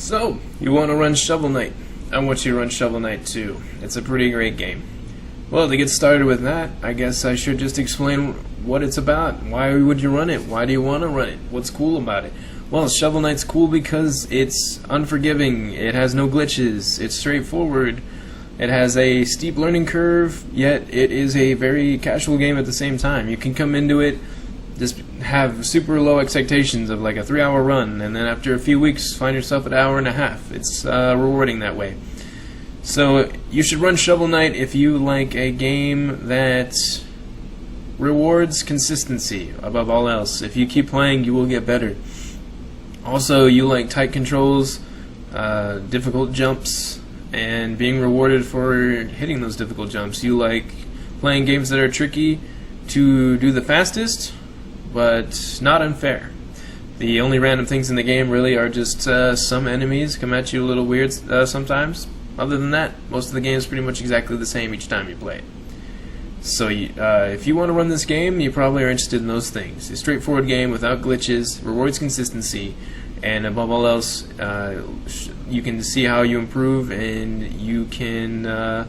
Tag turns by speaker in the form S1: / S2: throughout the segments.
S1: So, you want to run Shovel Knight. I want you to run Shovel Knight too. It's a pretty great game. Well, to get started with that, I guess I should just explain what it's about. Why would you run it? Why do you want to run it? What's cool about it? Well, Shovel Knight's cool because it's unforgiving, it has no glitches, it's straightforward, it has a steep learning curve, yet it is a very casual game at the same time. You can come into it, just have super low expectations of like a 3-hour run, and then after a few weeks find yourself at an hour and a half. It's rewarding that way. So you should run Shovel Knight if you like a game that rewards consistency above all else. If you keep playing, you will get better. Also, you like tight controls, difficult jumps, and being rewarded for hitting those difficult jumps. You like playing games that are tricky to do the fastest, but not unfair. The only random things in the game really are just some enemies come at you a little weird sometimes. Other than that, most of the game is pretty much exactly the same each time you play it. So if you want to run this game, you probably are interested in those things. A straightforward game without glitches, rewards consistency, and above all else, you can see how you improve, and you can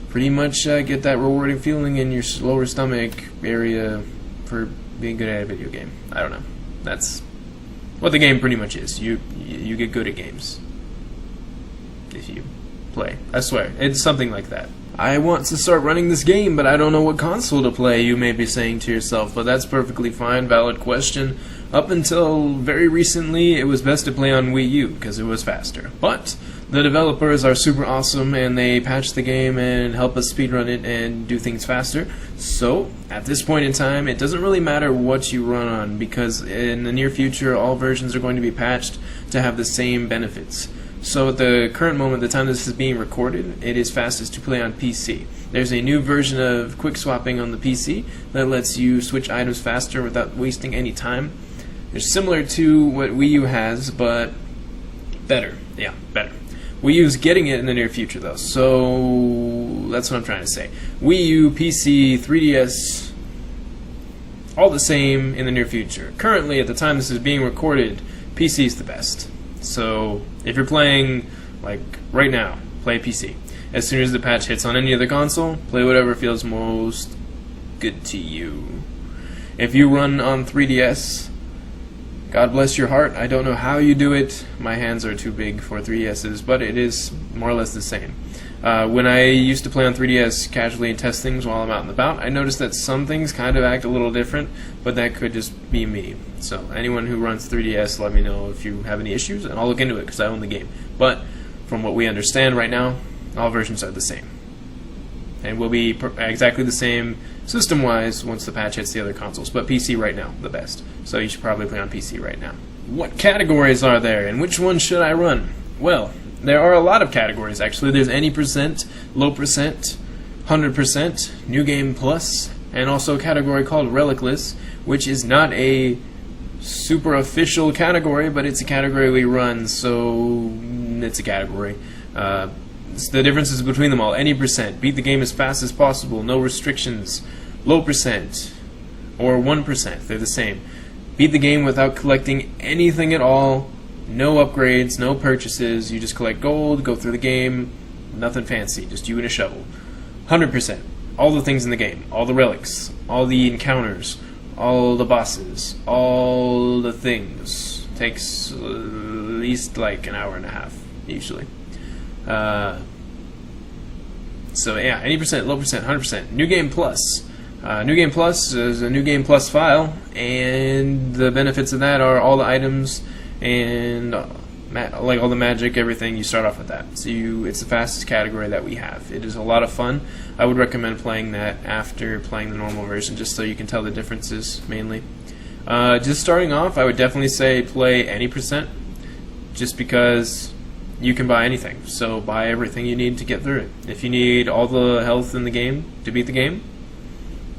S1: pretty much get that rewarding feeling in your lower stomach area for being good at a video game. I don't know. That's what the game pretty much is. You get good at games if you play. I swear, it's something like that. I want to start running this game, but I don't know what console to play, you may be saying to yourself, but that's perfectly fine, valid question. Up until very recently, it was best to play on Wii U, because it was faster. But the developers are super awesome, and they patch the game and help us speedrun it and do things faster. So, at this point in time, it doesn't really matter what you run on, because in the near future, all versions are going to be patched to have the same benefits. So at the current moment, the time this is being recorded, it is fastest to play on PC. There's a new version of quick swapping on the PC that lets you switch items faster without wasting any time. It's similar to what Wii U has, but better. Yeah, better. Wii U's getting it in the near future though, so that's what I'm trying to say. Wii U, PC, 3DS, all the same in the near future. Currently, at the time this is being recorded, PC is the best. So if you're playing, like right now, play PC. As soon as the patch hits on any other console, play whatever feels most good to you. If you run on 3DS, God bless your heart. I don't know how you do it. My hands are too big for 3DSs, but it is more or less the same. When I used to play on 3DS casually and test things while I'm out and about, I noticed that some things kind of act a little different, but that could just be me. So anyone who runs 3DS, let me know if you have any issues, and I'll look into it because I own the game. But from what we understand right now, all versions are the same. And will be exactly the same system-wise once the patch hits the other consoles. But PC right now, the best. So you should probably play on PC right now. What categories are there, and which one should I run? Well, there are a lot of categories actually. There's any percent, low percent, 100%, new game plus, and also a category called relicless, which is not a super official category, but it's a category we run, so it's a category. The differences between them all: any percent, beat the game as fast as possible, no restrictions; low percent, or 1%, they're the same. Beat the game without collecting anything at all. No upgrades, no purchases, you just collect gold, go through the game, nothing fancy, just you and a shovel. 100%, all the things in the game, all the relics, all the encounters, all the bosses, all the things. Takes at least like an hour and a half, usually. So yeah, any percent, low percent, 100%. New Game Plus. New Game Plus is a New Game Plus file, and the benefits of that are all the items and like all the magic, everything. You start off with that. So it's the fastest category that we have. It is a lot of fun. I would recommend playing that after playing the normal version, just so you can tell the differences mainly. Just starting off, I would definitely say play any percent, just because you can buy anything. So buy everything you need to get through it. If you need all the health in the game to beat the game,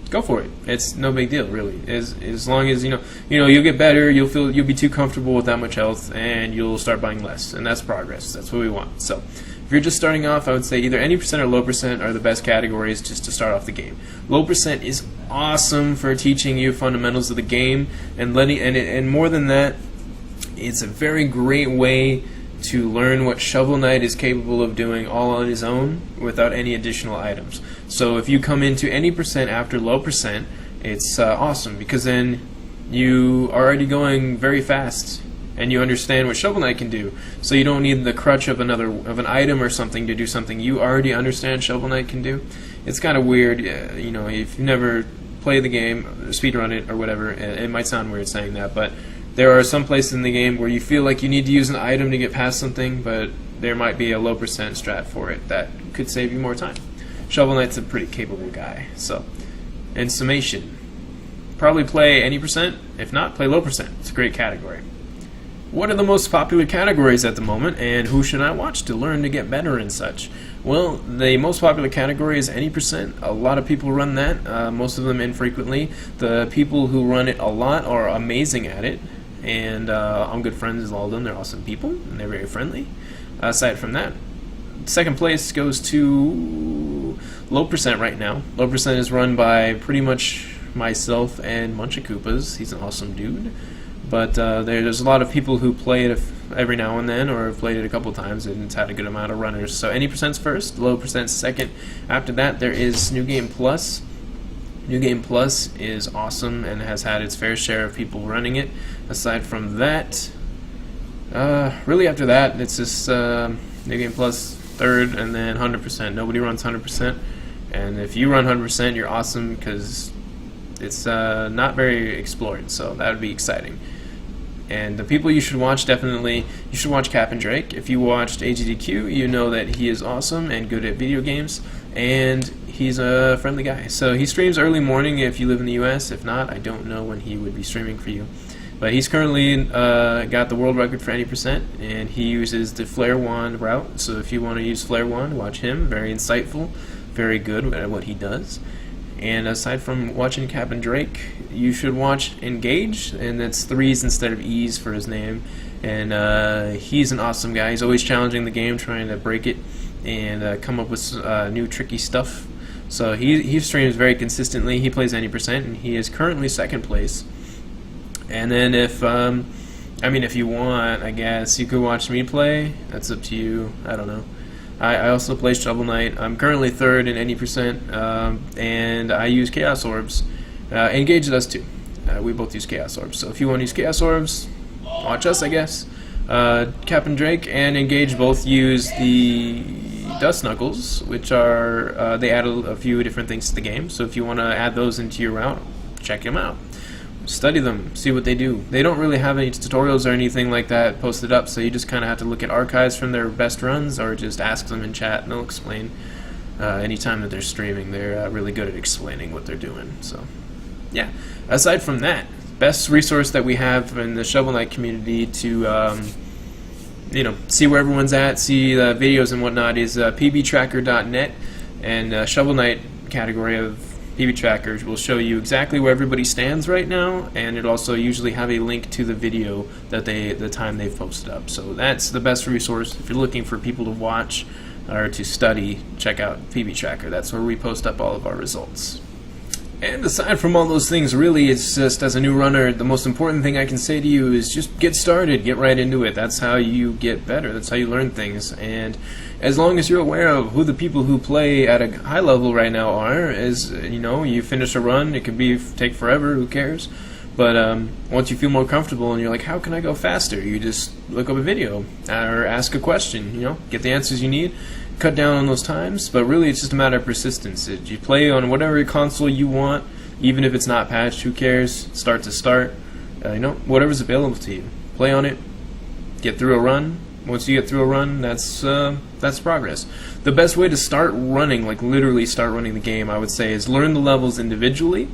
S1: go for it. It's no big deal, really. As long as you'll get better, you'll be too comfortable with that much health, and you'll start buying less, and that's progress. That's what we want. So if you're just starting off, I would say either any percent or low percent are the best categories just to start off the game. Low percent is awesome for teaching you fundamentals of the game, and more than that, it's a very great way to learn what Shovel Knight is capable of doing all on his own without any additional items. So if you come into any percent after low percent, it's awesome, because then you are already going very fast and you understand what Shovel Knight can do. So you don't need the crutch of an item or something to do something you already understand Shovel Knight can do. It's kind of weird, you know, if you've never played the game, speedrun it or whatever. It might sound weird saying that, but there are some places in the game where you feel like you need to use an item to get past something, but there might be a low percent strat for it that could save you more time. Shovel Knight's a pretty capable guy. So, in summation, probably play any percent. If not, play low percent. It's a great category. What are the most popular categories at the moment, and who should I watch to learn to get better and such? Well, the most popular category is any percent. A lot of people run that, most of them infrequently. The people who run it a lot are amazing at it, and I'm good friends with all of them. They're awesome people, and they're very friendly. Aside from that, second place goes to low percent right now. Low percent is run by pretty much myself and Muncha Koopas. He's an awesome dude. But there's a lot of people who play it every now and then, or have played it a couple times, and it's had a good amount of runners. So any percent's first, low percent's second. After that, there is New Game Plus. New Game Plus is awesome and has had its fair share of people running it. Aside from that, really after that, it's just New Game Plus third, and then 100%. Nobody runs 100%, and if you run 100%, you're awesome, because it's not very explored, so that would be exciting. And the people you should watch, definitely, you should watch Cap'n Drake. If you watched AGDQ, you know that he is awesome and good at video games, and he's a friendly guy. So he streams early morning if you live in the US. If not, I don't know when he would be streaming for you. But he's currently got the world record for any percent, and he uses the Flare Wand route. So if you want to use Flare Wand, watch him. Very insightful, very good at what he does. And aside from watching Cap'n Drake, you should watch Engage, and that's 3s instead of E's for his name. And he's an awesome guy. He's always challenging the game, trying to break it and come up with new tricky stuff. So he streams very consistently. He plays any percent, and he is currently second place. And then if you want, I guess you could watch me play. That's up to you. I don't know. I also play Shovel Knight. I'm currently third in any percent, and I use Chaos Orbs. Engage does too. We both use Chaos Orbs. So if you want to use Chaos Orbs, watch us, I guess. Cap'n Drake and Engage both use the Dust Knuckles, which are they add a few different things to the game. So if you want to add those into your route, check them out. Study them, see what they do. They don't really have any tutorials or anything like that posted up, so you just kind of have to look at archives from their best runs, or just ask them in chat, and they'll explain. Anytime that they're streaming, they're really good at explaining what they're doing. So, yeah. Aside from that, best resource that we have in the Shovel Knight community to, see where everyone's at, see the videos and whatnot, is pbtracker.net, and Shovel Knight category of PB Trackers will show you exactly where everybody stands right now, and it'll also usually have a link to the video that the time they've posted up. So that's the best resource if you're looking for people to watch or to study. Check out PB Tracker. That's where we post up all of our results. And aside from all those things, really, it's just, as a new runner, the most important thing I can say to you is just get started, get right into it. That's how you get better. That's how you learn things. And as long as you're aware of who the people who play at a high level right now are, you finish a run, it could take forever, who cares? But once you feel more comfortable and you're like, how can I go faster? You just look up a video or ask a question, get the answers you need. Cut down on those times, but really it's just a matter of persistence. You play on whatever console you want, even if it's not patched, who cares? Start to start, whatever's available to you. Play on it, get through a run. Once you get through a run, that's progress. The best way to start running, like literally start running the game, I would say, is learn the levels individually.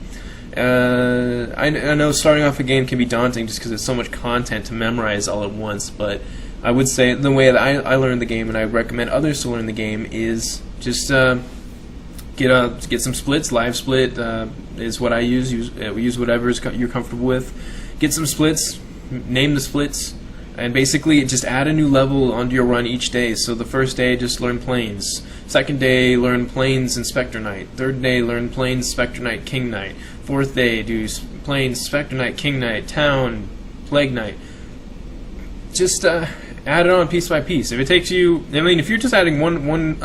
S1: I know starting off a game can be daunting just because there's so much content to memorize all at once, but I would say the way that I learned the game, and I recommend others to learn the game, is just get some splits. Live split is what I use. Use whatever you're comfortable with. Get some splits. Name the splits, and basically just add a new level onto your run each day. So the first day, just learn planes. Second day, learn planes and Spectre Knight. Third day, learn planes, Spectre Knight, King Knight. Fourth day, do planes, Spectre Knight, King Knight, Town, Plague Knight. Just add it on piece by piece. If it takes you, I mean, if you're just adding one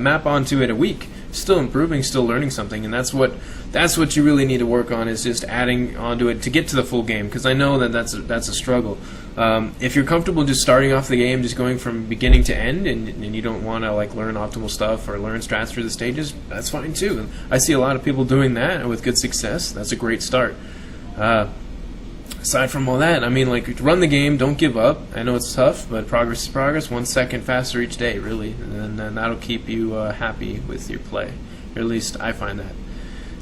S1: map onto it a week, still improving, still learning something, and that's what you really need to work on, is just adding onto it to get to the full game. Because I know that's a struggle. If you're comfortable just starting off the game, just going from beginning to end, and you don't want to like learn optimal stuff or learn strats through the stages, that's fine too. And I see a lot of people doing that with good success. That's a great start. Aside from all that, I mean, like, run the game, don't give up. I know it's tough, but progress is progress, 1 second faster each day, really, and then that'll keep you happy with your play. Or at least I find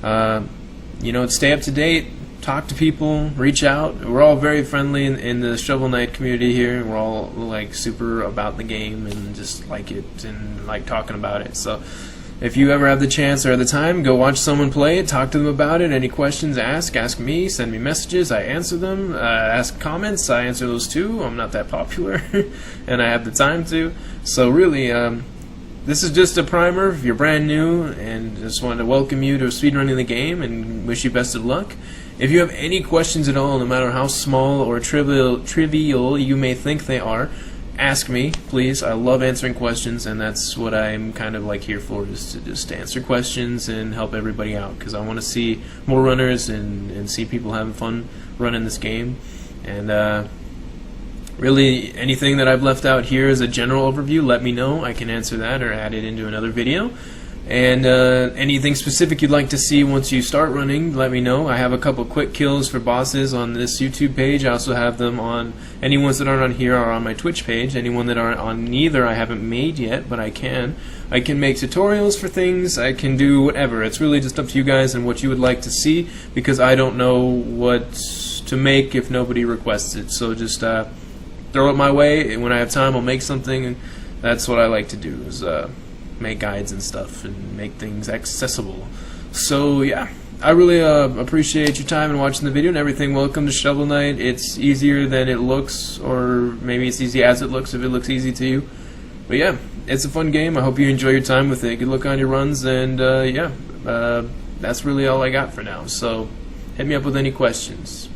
S1: that. Stay up to date, talk to people, reach out. We're all very friendly in the Shovel Knight community here. We're all like super about the game and just like it and like talking about it. So if you ever have the chance or the time, go watch someone play it, talk to them about it. Any questions, ask me, send me messages, I answer them. Ask comments, I answer those too. I'm not that popular, and I have the time to. So really, this is just a primer if you're brand new, and just wanted to welcome you to speedrunning the game and wish you best of luck. If you have any questions at all, no matter how small or trivial you may think they are, ask me, please. I love answering questions, and that's what I'm kind of like here for, is to just answer questions and help everybody out, because I want to see more runners and see people having fun running this game. And really, anything that I've left out here as a general overview, let me know. I can answer that or add it into another video. And anything specific you'd like to see once you start running, let me know. I have a couple quick kills for bosses on this YouTube page. I also have them on, any ones that aren't on here are on my Twitch page. Anyone that aren't on neither I haven't made yet, but I can. I can make tutorials for things. I can do whatever. It's really just up to you guys and what you would like to see, because I don't know what to make if nobody requests it. So just throw it my way, and when I have time I'll make something. And that's what I like to do, is make guides and stuff and make things accessible. So yeah, I really appreciate your time and watching the video and everything. Welcome to Shovel Knight. It's easier than it looks, or maybe it's easy as it looks if it looks easy to you. But yeah, it's a fun game. I hope you enjoy your time with it. Good luck on your runs, and that's really all I got for now. So hit me up with any questions.